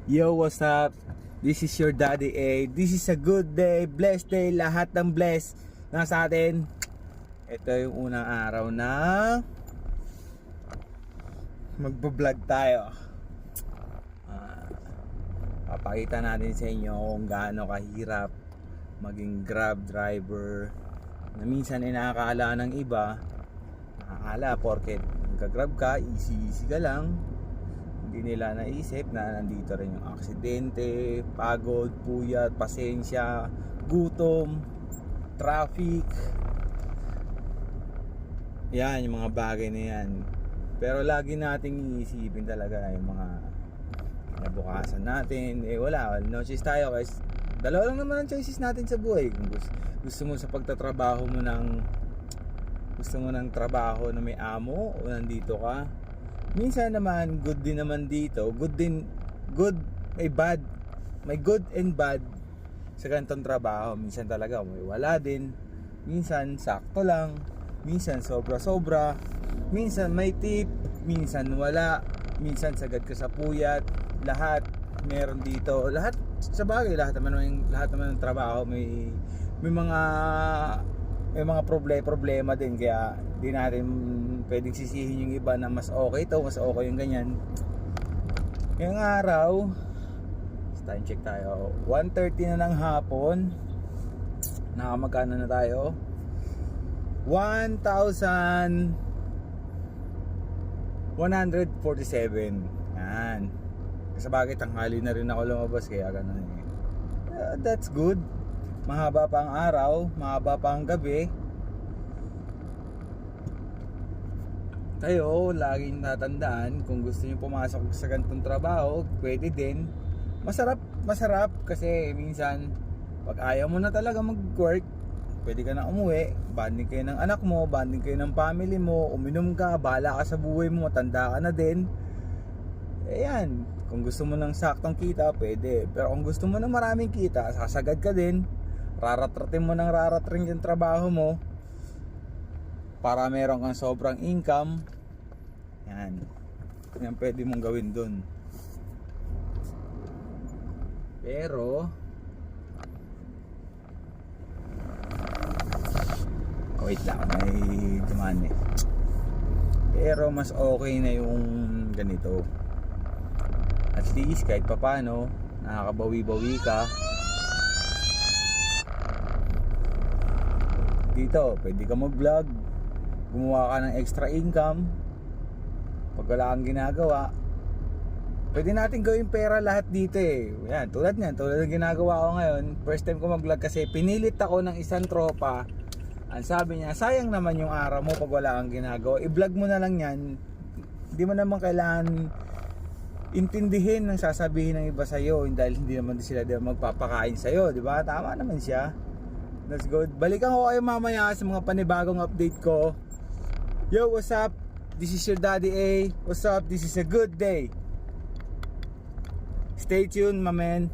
Yo, what's up? This is your Daddy A. This is a good day, blessed day, lahat ng bless nasa atin. Ito yung unang araw na magbablog tayo. Papakita natin sa inyo kung gaano kahirap maging Grab driver. Na minsan ay nakakala ng iba, nakakala porket magka-Grab ka, easy ka lang. Hindi nila naisip na nandito rin yung aksidente, pagod, puyat, pasensya, gutom, traffic. Yan, yung mga bagay na yan. Pero lagi nating iisipin talaga yung mga nabukasan natin. Wala, no choice tayo guys. Dalawa lang naman ang choices natin sa buhay. Kung gusto mo sa pagtatrabaho mo ng trabaho na may amo o nandito ka, minsan naman good din naman dito. May good and bad sa ganitong trabaho. Minsan talaga may wala din, minsan sakto lang, minsan sobra, minsan may tip, minsan wala, minsan sagad ka sa puyat. Lahat meron dito. Lahat sa bagay, lahat naman ng trabaho may mga problema din, kaya di natin pwedeng sisihin yung iba na mas okay to, mas okay yung ganyan. Ngayong araw, time check tayo, 1:30 na ng hapon. Nakamagkano na tayo? 1,147. Yan. Sa bagay, tanghali na rin ako lumabas, kaya ganun eh. That's good. Mahaba pa ang araw, mahaba pa ang gabi. Kayo, laging tatandaan, kung gusto niyo pumasok sa ganitong trabaho, pwede din. Masarap kasi minsan pag ayaw mo na talaga mag-work, pwede ka na umuwi, bonding kayo ng anak mo, bonding kayo ng family mo, uminom ka, bahala ka sa buhay mo, matanda ka na din. Ayan, kung gusto mo ng saktong kita, pwede. Pero kung gusto mo ng maraming kita, sasagad ka din. Raratratin mo ng raratratin yung trabaho mo para meron kang sobrang income. Yan pwede mong gawin dun. Pero wait lang, may dumaan eh. Pero mas okay na yung ganito. At least kahit papano nakakabawi-bawi ka. Dito pwede ka mag-vlog, gumawa ka ng extra income. Pag wala kang ginagawa, pwede natin gawin pera lahat dito eh. Yan, tulad ng ginagawa ko ngayon. First time ko mag-vlog kasi pinilit ako ng isang tropa. Ang sabi niya, sayang naman yung araw mo pag wala kang ginagawa, i-vlog mo na lang yan. Hindi mo naman kailangan intindihin ng sasabihin ng iba sa'yo, dahil hindi naman sila magpapakain sa'yo, di ba? Tama naman siya. That's good. Balikan ko kayo mamaya sa mga panibagong update ko. Yo, what's up? This is your Daddy A. What's up? This is a good day. Stay tuned, my man.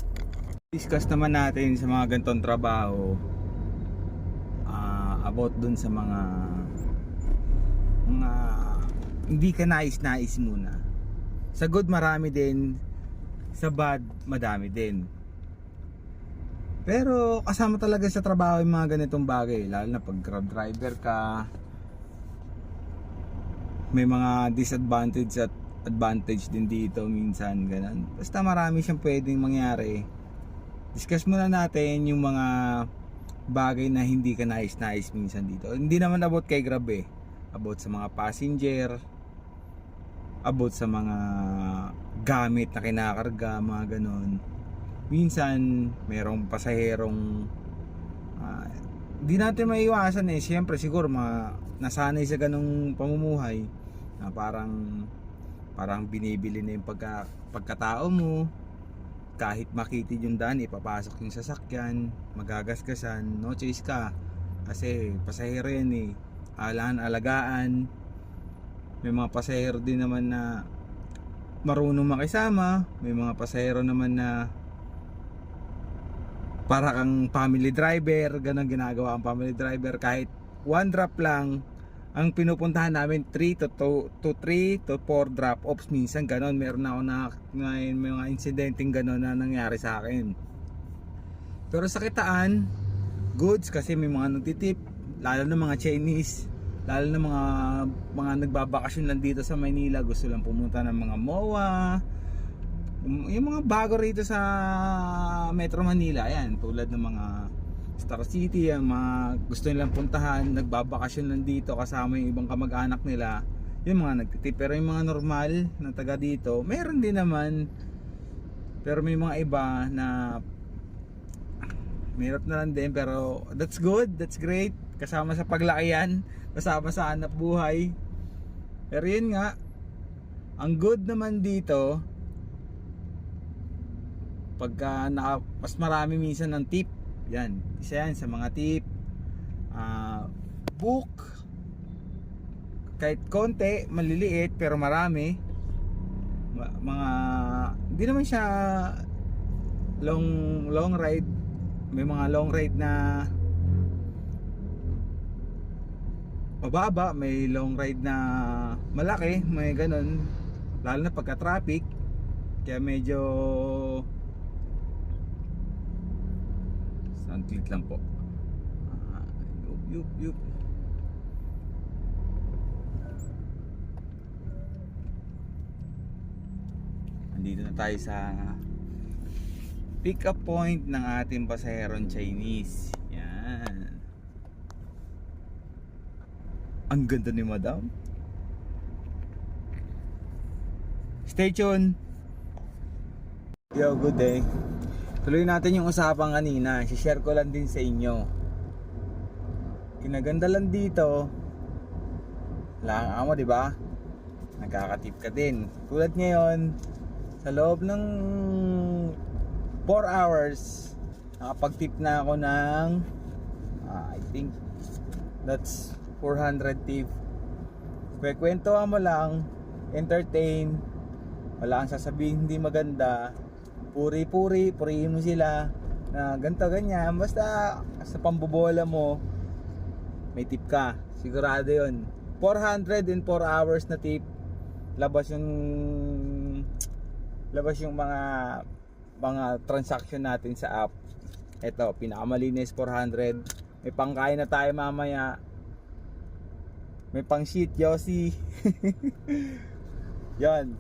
Discuss naman natin sa mga ganitong trabaho, about dun sa mga hindi ka nais muna. Sa good marami din, sa bad madami din. Pero kasama talaga sa trabaho yung mga ganitong bagay, lalo na pag Grab driver ka. May mga disadvantage at advantage din dito minsan, ganun. Basta marami siyang pwedeng mangyari. Discuss muna natin yung mga bagay na hindi ka nais minsan dito. Hindi naman about kay Grab eh, about sa mga passenger, about sa mga gamit na kinakarga, mga ganun. Minsan merong pasaherong di natin maiwasan eh. Siyempre siguro nasanay sa ganung pamumuhay na parang binibili na yung pagkatao mo. Kahit makitid yung daan, ipapasok yung sasakyan, magagasgasan, no choice ka kasi pasahero yan eh. Alagaan. May mga pasahero din naman na marunong makisama, may mga pasahero naman na para kang family driver, ganun ginagawa ang family driver. Kahit one drop lang, ang pinupuntahan namin 3 to 3 to 4 drop-offs, minsan ganon. Meron ako may mga insidenteng ganon na nangyari sa akin. Pero sa Kitaan, goods kasi may mga nagtitip, lalo na mga Chinese, lalo na mga nagbabakasyon lang dito sa Maynila, gusto lang pumunta ng mga MOA, yung mga bago rito sa Metro Manila, ayan, tulad ng mga Star City, ang mga gusto nilang puntahan, nagbabakasyon lang dito kasama yung ibang kamag-anak nila, yung mga nagtitip. Pero yung mga normal na taga dito, meron din naman, pero may mga iba na mahirap na lang din. Pero that's good, that's great, kasama sa paglaki yan, kasama sa hanap buhay. Pero yun nga, ang good naman dito, pagka mas marami minsan ng tip, yan, isa yan sa mga tip. Book kahit konti, maliliit pero marami, mga hindi naman siya long ride. May mga long ride na mababa, may long ride na malaki, may ganun, lalo na pagka traffic. Kaya medyo click lang po. Yup. Andito na tayo sa pick up point ng ating pasaherong Chinese. Yan. Ang ganda ni Madam. Stay tuned. Yo, good day. Tuloy natin yung usapan kanina. I-share ko lang din sa inyo. Kinaganda lang dito, lang amo, di ba? Nagkakatip ka din. Tulad ngayon, sa loob ng 4 hours, nakapag-tip na ako ng I think that's 400 tip. Kwentuhan mo lang, entertain, wala kang sasabihin hindi maganda, purihin mo sila na ganto ganyan, basta sa pambobola mo may tip ka, sigurado yun. 400 in 4 hours na tip, labas yung mga transaction natin sa app. Ito, pinakamalinis 400. May pangkain na tayo mamaya, may pang sheet Yossi. Yan,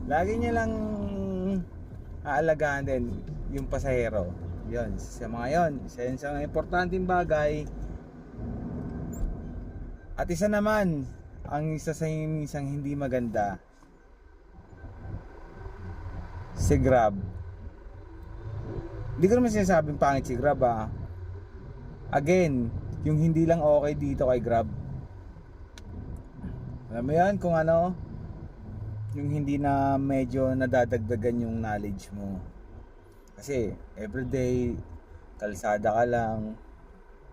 lagi niya lang aalagaan din yung pasahero. Yun, sa mga yon, isa yun sa mga importanteng bagay. At isa naman, ang isa sa isang hindi maganda, si Grab. Hindi ko naman sinasabing pangit si Grab, ah. Again, yung hindi lang okay dito kay Grab, alam mo yan, kung ano, yung hindi na medyo nadadagdagan yung knowledge mo. Kasi everyday kalsada ka lang,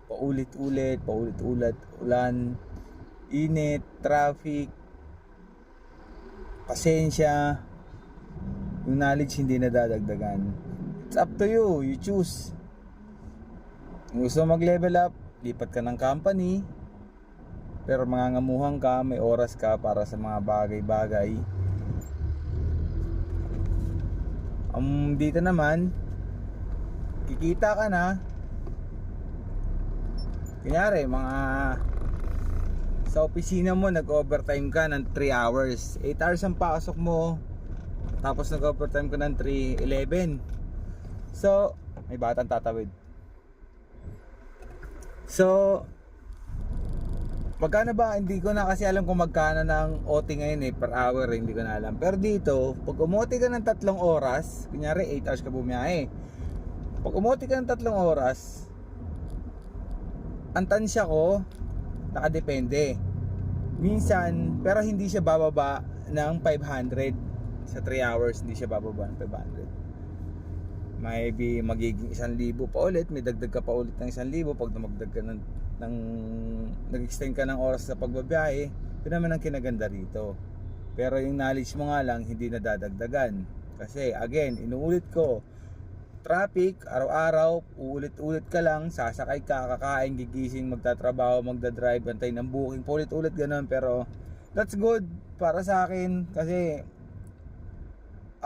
paulit-ulit, ulan, init, traffic, pasensya, yung knowledge hindi nadadagdagan. It's up to you, you choose. Kung gusto mag-level up, lipat ka ng company, pero mangangamuhan ka, may oras ka para sa mga bagay-bagay. Dito naman, kikita ka na. Kunyari, mga sa opisina mo, nag-overtime ka ng 3 hours. 8 hours ang pasok mo, tapos nag-overtime ka ng 3, 11. So, may batang tatawid. So, magkano ba? Hindi ko na kasi alam kung magkano ng OT ngayon per hour, hindi ko na alam. Pero dito, pag umoti ka ng 3 oras, kunyari 8 hours ka bumiyahe, pag umoti ka ng 3 oras, ang tansya ko, nakadepende. Minsan, pero hindi siya bababa ng 500. Sa 3 hours, hindi siya bababa ng 500. Maybe magiging 1,000 pa ulit, may dagdag ka pa ulit ng 1,000 pag dumagdag ka nag-extend ka ng oras sa pagbabiyahe. Yun naman ang kinaganda rito. Pero yung knowledge mo nga lang hindi nadadagdagan. Kasi again, inuulit ko, traffic, araw-araw, uulit-ulit ka lang, sasakay ka, kakain, gigising, magtatrabaho, magdadrive, antay ng booking, paulit-ulit ganun. Pero that's good para sa akin kasi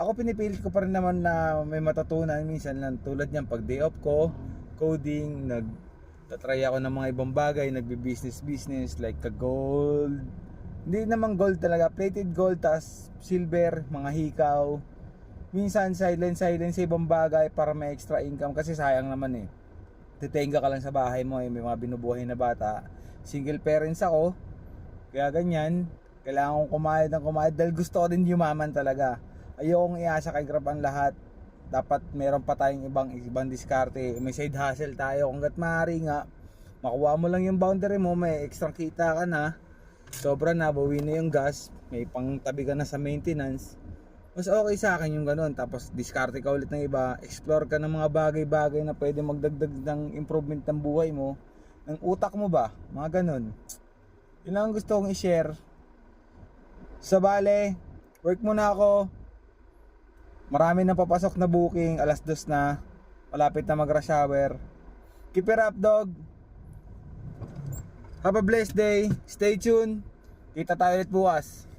ako pinipilit ko pa rin naman na may matutunan minsan lang, tulad niyan pag day off ko, coding, nagtatry ako ng mga ibang bagay, nagbi-business like gold, hindi naman gold talaga, plated gold, tas silver, mga hikaw. Minsan silent sa ibang bagay para may extra income kasi sayang naman eh. Titenga ka lang sa bahay mo eh, may mga binubuhay na bata. Single parents ako, kaya ganyan, kailangan kong kumayad dahil gusto ko din yumaman talaga. Ayokong iasa kay Grab ang lahat. Dapat meron pa tayong ibang diskarte. May side hustle tayo. Hanggat maaari nga, makuha mo lang yung boundary mo, may extra kita ka na. Sobra na, bawi na yung gas. May pangtabi ka na sa maintenance. Mas okay sa akin yung ganun. Tapos diskarte ka ulit ng iba. Explore ka ng mga bagay-bagay na pwede magdagdag ng improvement ng buhay mo. Ng utak mo ba? Mga ganun. Yun lang ang gusto kong i-share. Sa bale, work muna ako. Marami na papasok na booking. Alas 2 na. Malapit na mag-rush hour. Keep it up, dog. Have a blessed day. Stay tuned. Kita tayo ulit bukas.